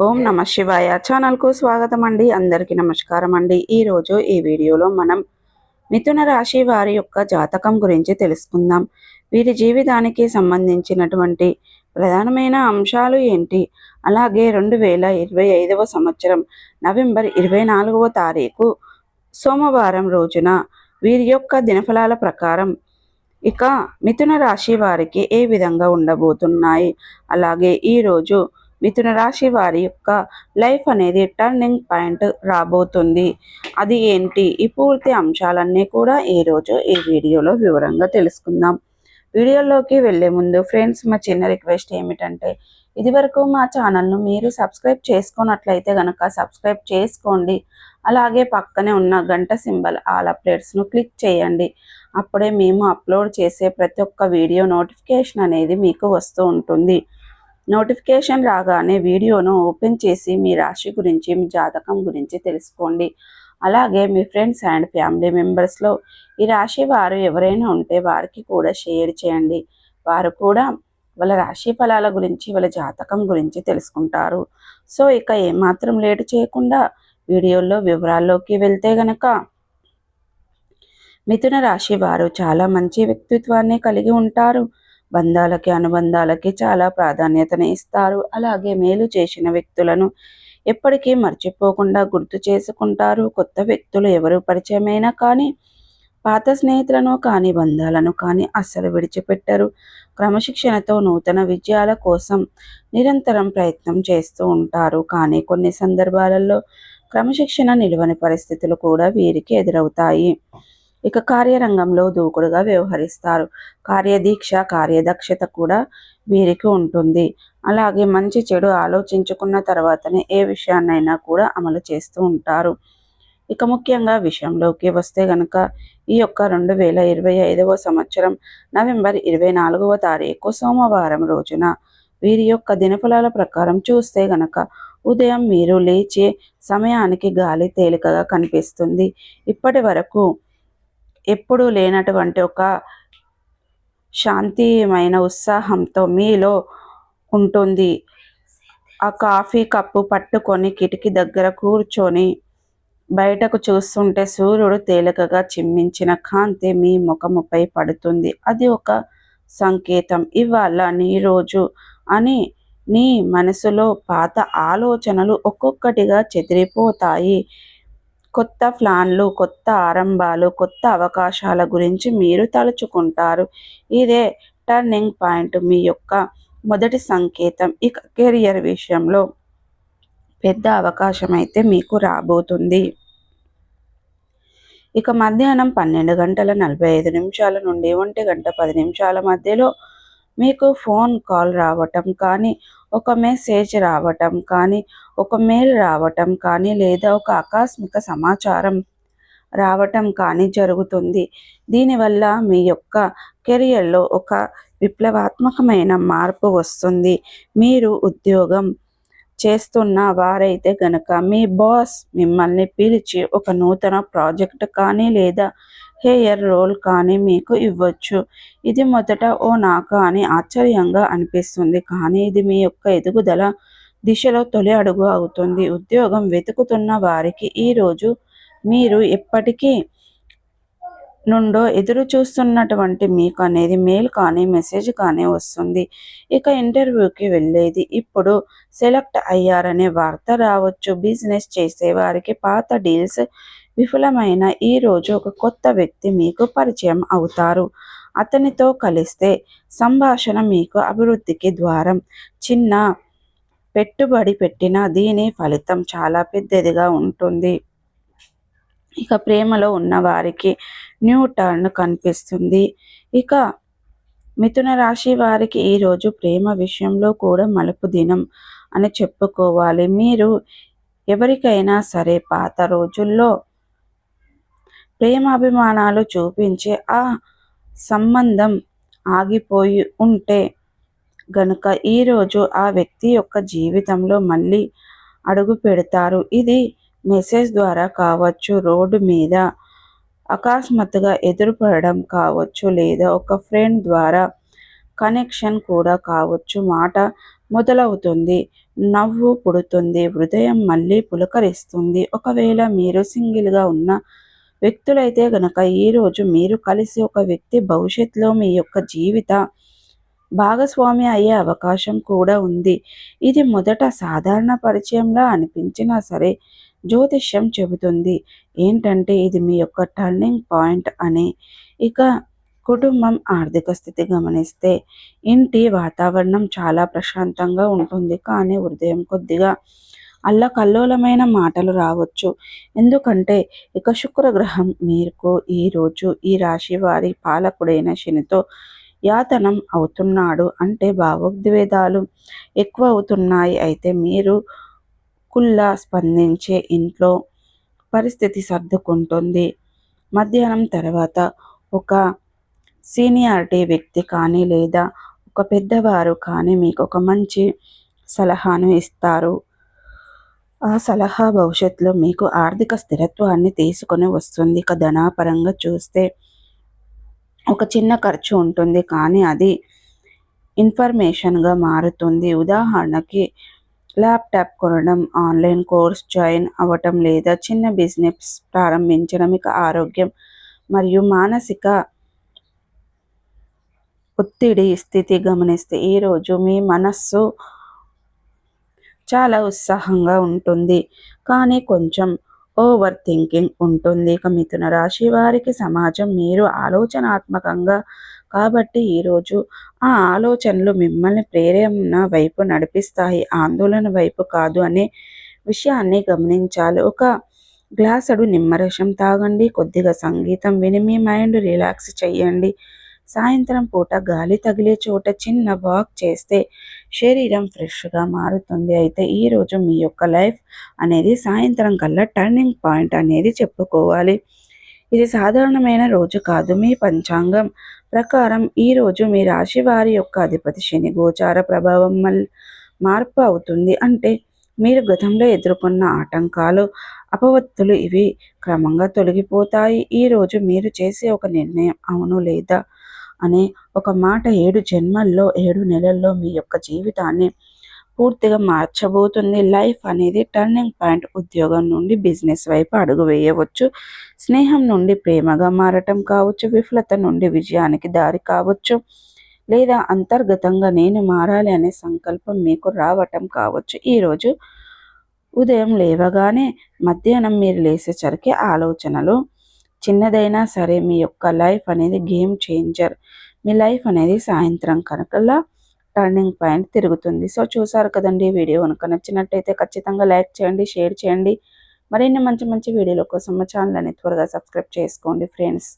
ఓం నమ శివాయ ఛానల్కు స్వాగతం అండి. అందరికీ నమస్కారం అండి. ఈరోజు ఈ వీడియోలో మనం మిథున రాశి వారి యొక్క జాతకం గురించి తెలుసుకుందాం. వీరి జీవితానికి సంబంధించినటువంటి ప్రధానమైన అంశాలు ఏంటి, అలాగే 2025వ సంవత్సరం నవంబర్ 24వ తారీఖు సోమవారం రోజున వీరి యొక్క దినఫలాల ప్రకారం ఇక మిథున రాశి వారికి ఏ విధంగా ఉండబోతున్నాయి, అలాగే ఈరోజు మిథున రాశి వారి యొక్క లైఫ్ అనేది టర్నింగ్ పాయింట్ రాబోతుంది. అది ఏంటి, ఈ పూర్తి అంశాలన్నీ కూడా ఈరోజు ఈ వీడియోలో వివరంగా తెలుసుకుందాం. వీడియోలోకి వెళ్ళే ముందు ఫ్రెండ్స్, మా చిన్న రిక్వెస్ట్ ఏమిటంటే, ఇదివరకు మా ఛానల్ను మీరు సబ్స్క్రైబ్ చేసుకున్నట్లయితే కనుక సబ్స్క్రైబ్ చేసుకోండి. అలాగే పక్కనే ఉన్న గంట సింబల్ ఆల్ అప్డేట్స్ను క్లిక్ చేయండి. అప్పుడే మేము అప్లోడ్ చేసే ప్రతి ఒక్క వీడియో నోటిఫికేషన్ అనేది మీకు వస్తూ ఉంటుంది. నోటిఫికేషన్ రాగానే వీడియోను ఓపెన్ చేసి మీ రాశి గురించి, మీ జాతకం గురించి తెలుసుకోండి. అలాగే మీ ఫ్రెండ్స్ అండ్ ఫ్యామిలీ మెంబర్స్లో ఈ రాశి వారు ఎవరైనా ఉంటే వారికి కూడా షేర్ చేయండి. వారు కూడా వాళ్ళ రాశి ఫలాల గురించి, వాళ్ళ జాతకం గురించి తెలుసుకుంటారు. సో ఇక ఏమాత్రం లేటు చేయకుండా వీడియోలో వివరాల్లోకి వెళ్తే గనక, మిథున రాశి వారు చాలా మంచి వ్యక్తిత్వాన్ని కలిగి ఉంటారు. బంధాలకి, అనుబంధాలకి చాలా ప్రాధాన్యతను ఇస్తారు. అలాగే మేలు చేసిన వ్యక్తులను ఎప్పటికీ మర్చిపోకుండా గుర్తు చేసుకుంటారు. కొత్త వ్యక్తులు ఎవరు పరిచయమైనా కానీ, పాత స్నేహితులను కానీ, బంధాలను కానీ అస్సలు విడిచిపెట్టరు. క్రమశిక్షణతో నూతన విజయాల కోసం నిరంతరం ప్రయత్నం చేస్తూ ఉంటారు. కానీ కొన్ని సందర్భాలలో క్రమశిక్షణ నిలువని పరిస్థితులు కూడా వీరికి ఎదురవుతాయి. ఇక కార్యరంగంలో దూకుడుగా వ్యవహరిస్తారు. కార్యదీక్ష, కార్యదక్షత కూడా వీరికి ఉంటుంది. అలాగే మంచి చెడు ఆలోచించుకున్న తర్వాతనే ఏ విషయాన్నైనా కూడా అమలు చేస్తూ ఉంటారు. ఇక ముఖ్యంగా విషయంలోకి వస్తే గనక, ఈ యొక్క 2025వ సంవత్సరం నవంబర్ 24వ తారీఖు సోమవారం రోజున వీరి యొక్క దినఫలాల ప్రకారం చూస్తే గనక, ఉదయం మీరు లేచే సమయానికి గాలి తేలికగా కనిపిస్తుంది. ఇప్పటి వరకు ఎప్పుడూ లేనటువంటి ఒక శాంతిమైన ఉత్సాహంతో మీలో ఉంటుంది. ఆ కాఫీ కప్పు పట్టుకొని కిటికీ దగ్గర కూర్చొని బయటకు చూస్తుంటే సూర్యుడు తేలికగా చిమ్మించిన కాంతి మీ ముఖముపై పడుతుంది. అది ఒక సంకేతం. ఇవాళ నీ రోజు అని నీ మనసులో పాత ఆలోచనలు ఒక్కొక్కటిగా చెదిరిపోతాయి. కొత్త ప్లాన్లు, కొత్త ఆరంభాలు, కొత్త అవకాశాల గురించి మీరు తలుచుకుంటారు. ఇదే టర్నింగ్ పాయింట్, మీ యొక్క మొదటి సంకేతం. ఇక కెరియర్ విషయంలో పెద్ద అవకాశం అయితే మీకు రాబోతుంది. ఇక మధ్యాహ్నం 12:45 నుండి 1:10 మధ్యలో మీకు ఫోన్ కాల్ రావటం కానీ, ఒక మెసేజ్ రావటం కానీ, ఒక మెయిల్ రావటం కానీ, లేదా ఒక ఆకస్మిక సమాచారం రావటం కానీ జరుగుతుంది. దీనివల్ల మీ యొక్క కెరియర్లో ఒక విప్లవాత్మకమైన మార్పు వస్తుంది. మీరు ఉద్యోగం చేస్తున్న వారైతే గనక మీ బాస్ మిమ్మల్ని పిలిచి ఒక నూతన ప్రాజెక్ట్ కానీ, లేదా హెయిర్ రోల్ కానీ మీకు ఇవ్వచ్చు. ఇది మొదట ఓ నాకా అని ఆశ్చర్యంగా అనిపిస్తుంది, కానీ ఇది మీ యొక్క ఎదుగుదల దిశలో తొలి అడుగు అవుతుంది. ఉద్యోగం వెతుకుతున్న వారికి ఈరోజు మీరు ఎప్పటికీ నుండో ఎదురు చూస్తున్నటువంటి మీకు అనేది మెయిల్ కానీ, మెసేజ్ కానీ వస్తుంది. ఇక ఇంటర్వ్యూకి వెళ్ళేది ఇప్పుడు సెలెక్ట్ అయ్యారనే వార్త రావచ్చు. బిజినెస్ చేసేవారికి పాత డీల్స్ విఫలమైన ఈరోజు ఒక కొత్త వ్యక్తి మీకు పరిచయం అవుతారు. అతనితో కలిస్తే సంభాషణ మీకు అభివృద్ధికి ద్వారం. చిన్న పెట్టుబడి పెట్టిన దీని ఫలితం చాలా పెద్దదిగా ఉంటుంది. ఇక ప్రేమలో ఉన్న వారికి న్యూ టర్న్ కనిపిస్తుంది. ఇక మిథున రాశి వారికి ఈరోజు ప్రేమ విషయంలో కూడా మలుపు దినం అని చెప్పుకోవాలి. మీరు ఎవరికైనా సరే పాత రోజుల్లో ప్రేమాభిమానాలు చూపించే ఆ సంబంధం ఆగిపోయి ఉంటే గనుక ఈరోజు ఆ వ్యక్తి యొక్క జీవితంలో మళ్ళీ అడుగు పెడతారు. ఇది మెసేజ్ ద్వారా కావచ్చు, రోడ్డు మీద అకస్మాత్తుగా ఎదురుపడడం కావచ్చు, లేదా ఒక ఫ్రెండ్ ద్వారా కనెక్షన్ కూడా కావచ్చు. మాట మొదలవుతుంది. నవ్వు పుడుతుంది, హృదయం మళ్ళీ పులకరిస్తుంది. ఒకవేళ మీరు సింగిల్గా ఉన్న వ్యక్తులైతే గనక ఈరోజు మీరు కలిసి ఒక వ్యక్తి భవిష్యత్తులో మీ యొక్క జీవిత భాగస్వామి అయ్యే అవకాశం కూడా ఉంది. ఇది మొదట సాధారణ పరిచయంలా అనిపించినా సరే జ్యోతిష్యం చెబుతుంది ఏంటంటే ఇది మీ యొక్క టర్నింగ్ పాయింట్ అని. ఇక కుటుంబం ఆర్థిక స్థితి గమనిస్తే ఇంటి వాతావరణం చాలా ప్రశాంతంగా ఉంటుంది, కానీ హృదయం కొద్దిగా అల్లకల్లోలమైన మాటలు రావచ్చు. ఎందుకంటే ఇక శుక్రగ్రహం మీకు ఈరోజు ఈ రాశి వారి పాలకుడైన శనితో యాతనం అవుతున్నాడు. అంటే భావోద్వేదాలు ఎక్కువ అవుతున్నాయి. అయితే మీరు కుల్లా స్పందించే ఇంట్లో పరిస్థితి సర్దుకుంటుంది. మధ్యాహ్నం తర్వాత ఒక సీనియారిటీ వ్యక్తి కానీ లేదా ఒక పెద్దవారు కానీ మీకు ఒక మంచి సలహాను ఇస్తారు. ఆ సలహా భవిష్యత్తులో మీకు ఆర్థిక స్థిరత్వాన్ని తీసుకొని వస్తుంది. ఇక ధనాపరంగా చూస్తే ఒక చిన్న ఖర్చు ఉంటుంది, కానీ అది ఇన్ఫర్మేషన్గా మారుతుంది. ఉదాహరణకి ల్యాప్టాప్ కొనడం, ఆన్లైన్ కోర్స్ జాయిన్ అవ్వటం లేదా చిన్న బిజినెస్ ప్రారంభించడం. ఇక ఆరోగ్యం మరియు మానసిక ఒత్తిడి స్థితి గమనిస్తే ఈరోజు మీ మనస్సు చాలా ఉత్సాహంగా ఉంటుంది, కానీ కొంచెం ఓవర్ థింకింగ్ ఉంటుంది. ఇక మిథున రాశి వారికి సమాజం మీరు ఆలోచనాత్మకంగా కాబట్టి ఈరోజు ఆ ఆలోచనలు మిమ్మల్ని ప్రేరణ వైపు నడిపిస్తాయి, ఆందోళన వైపు కాదు అనే విషయాన్ని గమనించాలి. ఒక గ్లాసుడు నిమ్మరసం తాగండి, కొద్దిగా సంగీతం విని మీ మైండ్ రిలాక్స్ చేయండి. సాయంత్రం పూట గాలి తగిలే చోట చిన్న వాక్ చేస్తే శరీరం ఫ్రెష్గా మారుతుంది. అయితే ఈరోజు మీ యొక్క లైఫ్ అనేది సాయంత్రం కల్లా టర్నింగ్ పాయింట్ అనేది చెప్పుకోవాలి. ఇది సాధారణమైన రోజు కాదు. మీ పంచాంగం ప్రకారం ఈరోజు మీ రాశి వారి యొక్క అధిపతి శని గోచార ప్రభావం మార్పు అవుతుంది. అంటే మీరు గతంలో ఎదుర్కొన్న ఆటంకాలు, అపవత్తులు ఇవి క్రమంగా తొలగిపోతాయి. ఈరోజు మీరు చేసే ఒక నిర్ణయం అవును లేదా అనే ఒక మాట 7 జన్మల్లో 7 నెలల్లో మీ యొక్క జీవితాన్ని పూర్తిగా మార్చబోతుంది. లైఫ్ అనేది టర్నింగ్ పాయింట్. ఉద్యోగం నుండి బిజినెస్ వైపు అడుగు వేయవచ్చు, స్నేహం నుండి ప్రేమగా మారటం కావచ్చు, విఫలత నుండి విజయానికి దారి కావచ్చు, లేదా అంతర్గతంగా నేను మారాలి అనే సంకల్పం మీకు రావటం కావచ్చు. ఈరోజు ఉదయం లేవగానే మధ్యాహ్నం మీరు లేచేసరికి ఆలోచనలు చిన్నదైనా సరే మీ యొక్క లైఫ్ అనేది గేమ్ చేంజర్. మీ లైఫ్ అనేది సాయంత్రం కనుకల్లా టర్నింగ్ పాయింట్ తిరుగుతుంది. సో చూసారు కదండి, వీడియో కనుక నచ్చినట్టయితే ఖచ్చితంగా లైక్ చేయండి, షేర్ చేయండి. మరిన్ని మంచి మంచి వీడియోల కోసం మా ఛానల్ అనేది త్వరగా సబ్స్క్రైబ్ చేసుకోండి ఫ్రెండ్స్.